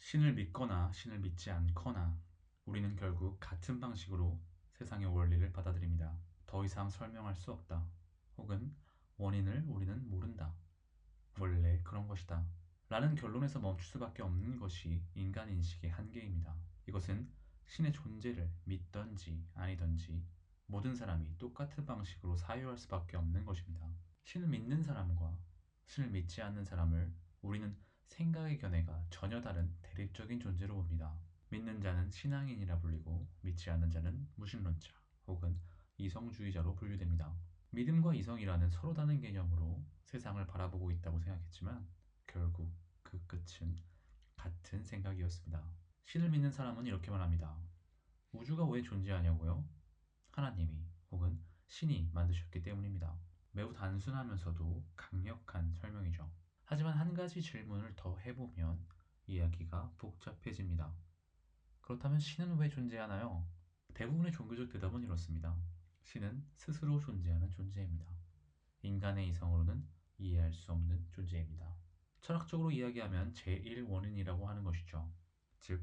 신을 믿거나 신을 믿지 않거나 우리는 결국 같은 방식으로 세상의 원리를 받아들입니다. 더 이상 설명할 수 없다. 혹은 원인을 우리는 모른다. 원래 그런 것이다. 라는 결론에서 멈출 수밖에 없는 것이 인간 인식의 한계입니다. 이것은 신의 존재를 믿던지 아니던지 모든 사람이 똑같은 방식으로 사유할 수밖에 없는 것입니다. 신을 믿는 사람과 신을 믿지 않는 사람을 우리는 생각의 견해가 전혀 다른 대립적인 존재로 봅니다. 믿는 자는 신앙인이라 불리고 믿지 않는 자는 무신론자 혹은 이성주의자로 분류됩니다. 믿음과 이성이라는 서로 다른 개념으로 세상을 바라보고 있다고 생각했지만 결국 그 끝은 같은 생각이었습니다. 신을 믿는 사람은 이렇게 말합니다. 우주가 왜 존재하냐고요? 하나님이 혹은 신이 만드셨기 때문입니다. 매우 단순하면서도 강력한 설명이죠. 하지만 한 가지 질문을 더 해보면 이야기가 복잡해집니다. 그렇다면 신은 왜 존재하나요? 대부분의 종교적 대답은 이렇습니다. 신은 스스로 존재하는 존재입니다. 인간의 이성으로는 이해할 수 없는 존재입니다. 철학적으로 이야기하면 제1원인이라고 하는 것이죠. 즉,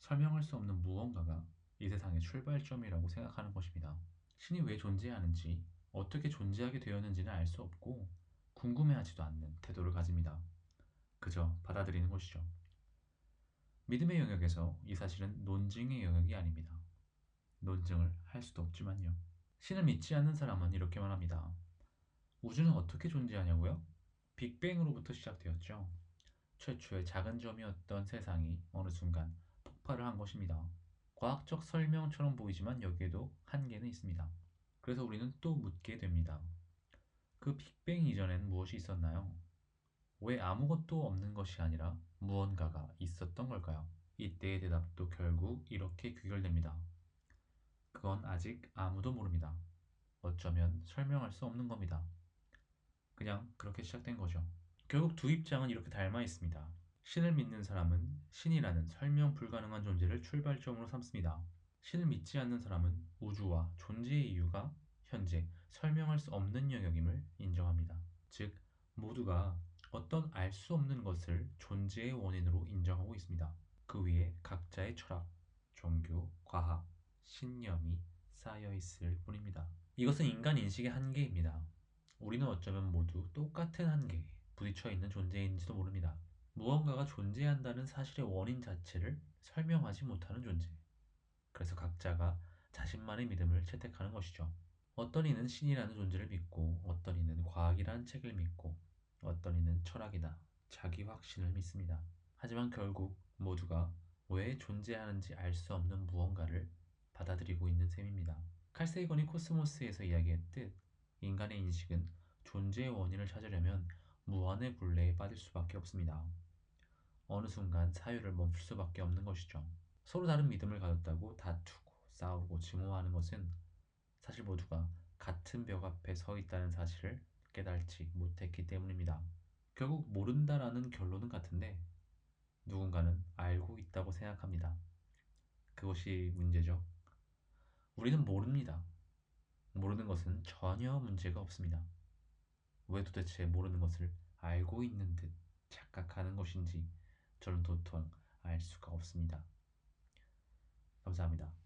설명할 수 없는 무언가가 이 세상의 출발점이라고 생각하는 것입니다. 신이 왜 존재하는지, 어떻게 존재하게 되었는지는 알 수 없고 궁금해하지도 않는 태도를 가집니다. 그저 받아들이는 것이죠. 믿음의 영역에서 이 사실은 논증의 영역이 아닙니다. 논증을 할 수도 없지만요. 신을 믿지 않는 사람은 이렇게 말합니다. 우주는 어떻게 존재하냐고요? 빅뱅으로부터 시작되었죠. 최초의 작은 점이었던 세상이 어느 순간 폭발을 한 것입니다. 과학적 설명처럼 보이지만 여기에도 한계는 있습니다. 그래서 우리는 또 묻게 됩니다. 그 빅뱅 이전엔 무엇이 있었나요? 왜 아무것도 없는 것이 아니라 무언가가 있었던 걸까요? 이때의 대답도 결국 이렇게 귀결됩니다. 그건 아직 아무도 모릅니다. 어쩌면 설명할 수 없는 겁니다. 그냥 그렇게 시작된 거죠. 결국 두 입장은 이렇게 닮아 있습니다. 신을 믿는 사람은 신이라는 설명 불가능한 존재를 출발점으로 삼습니다. 신을 믿지 않는 사람은 우주와 존재의 이유가 현재 설명할 수 없는 영역임을 인정합니다. 즉, 모두가 어떤 알 수 없는 것을 존재의 원인으로 인정하고 있습니다. 그 위에 각자의 철학, 종교, 과학, 신념이 쌓여 있을 뿐입니다. 이것은 인간 인식의 한계입니다. 우리는 어쩌면 모두 똑같은 한계에 부딪혀 있는 존재인지도 모릅니다. 무언가가 존재한다는 사실의 원인 자체를 설명하지 못하는 존재. 그래서 각자가 자신만의 믿음을 채택하는 것이죠. 어떤 이는 신이라는 존재를 믿고, 어떤 이는 과학이라는 책을 믿고, 어떤 이는 철학이나 자기 확신을 믿습니다. 하지만 결국 모두가 왜 존재하는지 알 수 없는 무언가를 받아들이고 있는 셈입니다. 칼 세이건이 코스모스에서 이야기했듯 인간의 인식은 존재의 원인을 찾으려면 무한의 굴레에 빠질 수밖에 없습니다. 어느 순간 사유를 멈출 수밖에 없는 것이죠. 서로 다른 믿음을 가졌다고 다투고 싸우고 증오하는 것은 사실 모두가 같은 벽 앞에 서 있다는 사실을 깨닫지 못했기 때문입니다. 결국 모른다라는 결론은 같은데 누군가는 알고 있다고 생각합니다. 그것이 문제죠. 우리는 모릅니다. 모르는 것은 전혀 문제가 없습니다. 왜 도대체 모르는 것을 알고 있는 듯 착각하는 것인지 저는 도통 알 수가 없습니다. 감사합니다.